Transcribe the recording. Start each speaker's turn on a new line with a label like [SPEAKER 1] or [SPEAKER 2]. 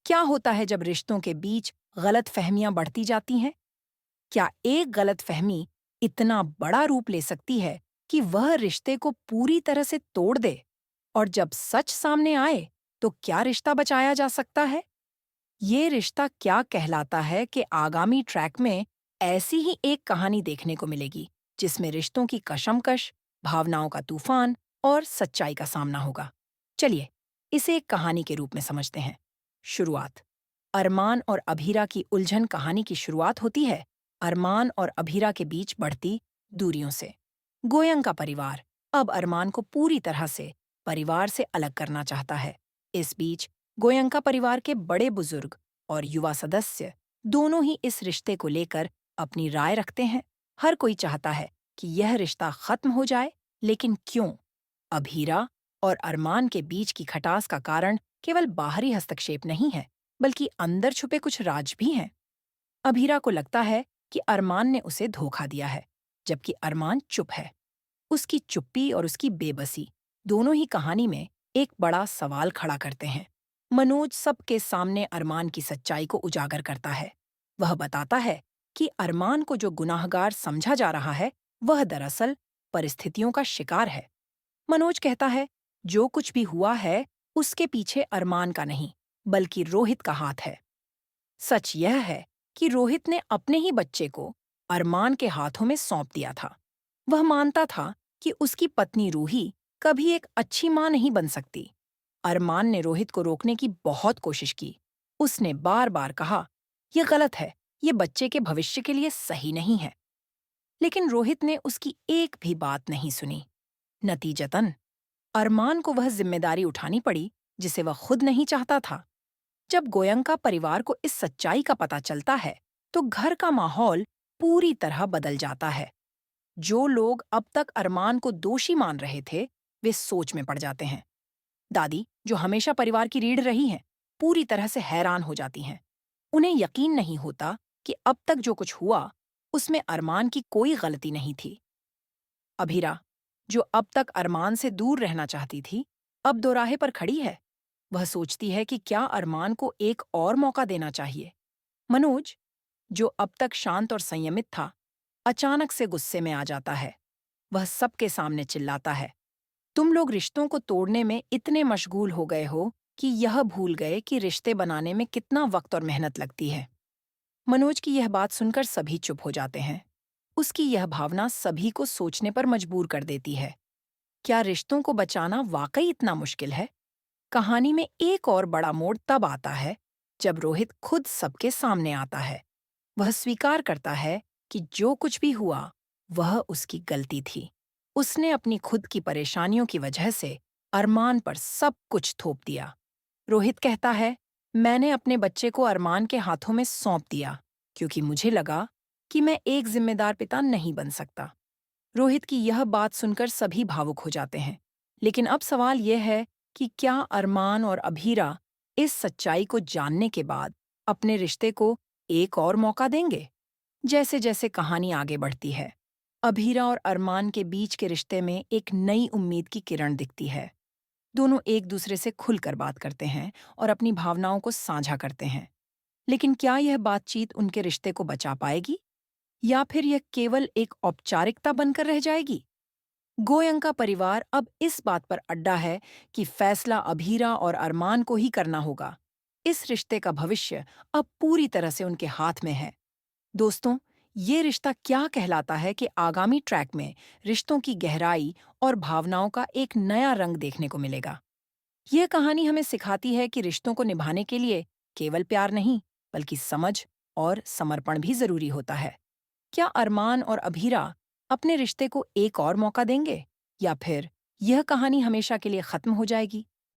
[SPEAKER 1] क्या होता है जब रिश्तों के बीच गलत फहमियां बढ़ती जाती हैं? क्या एक गलत फहमी इतना बड़ा रूप ले सकती है कि वह रिश्ते को पूरी तरह से तोड़ दे? और जब सच सामने आए, तो क्या रिश्ता बचाया जा सकता है? ये रिश्ता क्या कहलाता है कि आगामी ट्रैक में ऐसी ही एक कहानी देखने को मिलेगी, जिसमें रिश्तों की कशमकश, भावनाओं का तूफान और सच्चाई का सामना होगा। चलिए, इसे एक कहानी के रूप में समझते हैं। शुरुआत। अरमान और अभीरा की उलझन कहानी की शुरुआत होती है अरमान और अभीरा के बीच बढ़ती दूरियों से। गोयंका परिवार अब अरमान को पूरी तरह से परिवार से अलग करना चाहता है। इस बीच गोयंका परिवार के बड़े बुजुर्ग और युवा सदस्य दोनों ही इस रिश्ते को लेकर अपनी राय रखते हैं। हर कोई चाहता है कि यह रिश्ता खत्म हो जाए, लेकिन क्यों? अभीरा और अरमान के बीच की खटास का कारण केवल बाहरी हस्तक्षेप नहीं है, बल्कि अंदर छुपे कुछ राज भी हैं। अभीरा को लगता है कि अरमान ने उसे धोखा दिया है, जबकि अरमान चुप है। उसकी चुप्पी और उसकी बेबसी दोनों ही कहानी में एक बड़ा सवाल खड़ा करते हैं। मनोज सबके सामने अरमान की सच्चाई को उजागर करता है। वह बताता है कि अरमान को जो गुनाहगार समझा जा रहा है, वह दरअसल परिस्थितियों का शिकार है। मनोज कहता है, जो कुछ भी हुआ है, उसके पीछे अरमान का नहीं, बल्कि रोहित का हाथ है। सच यह है कि रोहित ने अपने ही बच्चे को अरमान के हाथों में सौंप दिया था। वह मानता था कि उसकी पत्नी रूही कभी एक अच्छी मां नहीं बन सकती। अरमान ने रोहित को रोकने की बहुत कोशिश की। उसने बार बार कहा, यह गलत है, ये बच्चे के भविष्य के लिए सही नहीं है। लेकिन रोहित ने उसकी एक भी बात नहीं सुनी। नतीजतन अरमान को वह जिम्मेदारी उठानी पड़ी जिसे वह खुद नहीं चाहता था। जब गोयंका परिवार को इस सच्चाई का पता चलता है, तो घर का माहौल पूरी तरह बदल जाता है। जो लोग अब तक अरमान को दोषी मान रहे थे, वे सोच में पड़ जाते हैं। दादी, जो हमेशा परिवार की रीढ़ रही हैं, पूरी तरह से हैरान हो जाती हैं। उन्हें यकीन नहीं होता कि अब तक जो कुछ हुआ, उसमें अरमान की कोई गलती नहीं थी। अभीरा, जो अब तक अरमान से दूर रहना चाहती थी, अब दोराहे पर खड़ी है। वह सोचती है कि क्या अरमान को एक और मौका देना चाहिए। मनोज, जो अब तक शांत और संयमित था, अचानक से गुस्से में आ जाता है। वह सबके सामने चिल्लाता है, तुम लोग रिश्तों को तोड़ने में इतने मशगूल हो गए हो कि यह भूल गए कि रिश्ते बनाने में कितना वक्त और मेहनत लगती है। मनोज की यह बात सुनकर सभी चुप हो जाते हैं। उसकी यह भावना सभी को सोचने पर मजबूर कर देती है। क्या रिश्तों को बचाना वाकई इतना मुश्किल है? कहानी में एक और बड़ा मोड़ तब आता है जब रोहित खुद सबके सामने आता है। वह स्वीकार करता है कि जो कुछ भी हुआ, वह उसकी गलती थी। उसने अपनी खुद की परेशानियों की वजह से अरमान पर सब कुछ थोप दिया। रोहित कहता है, मैंने अपने बच्चे को अरमान के हाथों में सौंप दिया, क्योंकि मुझे लगा कि मैं एक जिम्मेदार पिता नहीं बन सकता। रोहित की यह बात सुनकर सभी भावुक हो जाते हैं। लेकिन अब सवाल यह है कि क्या अरमान और अभीरा इस सच्चाई को जानने के बाद अपने रिश्ते को एक और मौका देंगे? जैसे जैसे कहानी आगे बढ़ती है, अभीरा और अरमान के बीच के रिश्ते में एक नई उम्मीद की किरण दिखती है। दोनों एक दूसरे से खुलकर बात करते हैं और अपनी भावनाओं को साझा करते हैं। लेकिन क्या यह बातचीत उनके रिश्ते को बचा पाएगी, या फिर यह केवल एक औपचारिकता बनकर रह जाएगी? गोयंका परिवार अब इस बात पर अड्डा है कि फैसला अभीरा और अरमान को ही करना होगा। इस रिश्ते का भविष्य अब पूरी तरह से उनके हाथ में है। दोस्तों, ये रिश्ता क्या कहलाता है कि आगामी ट्रैक में रिश्तों की गहराई और भावनाओं का एक नया रंग देखने को मिलेगा। यह कहानी हमें सिखाती है कि रिश्तों को निभाने के लिए केवल प्यार नहीं, बल्कि समझ और समर्पण भी जरूरी होता है। क्या अरमान और अभीरा अपने रिश्ते को एक और मौका देंगे, या फिर यह कहानी हमेशा के लिए खत्म हो जाएगी?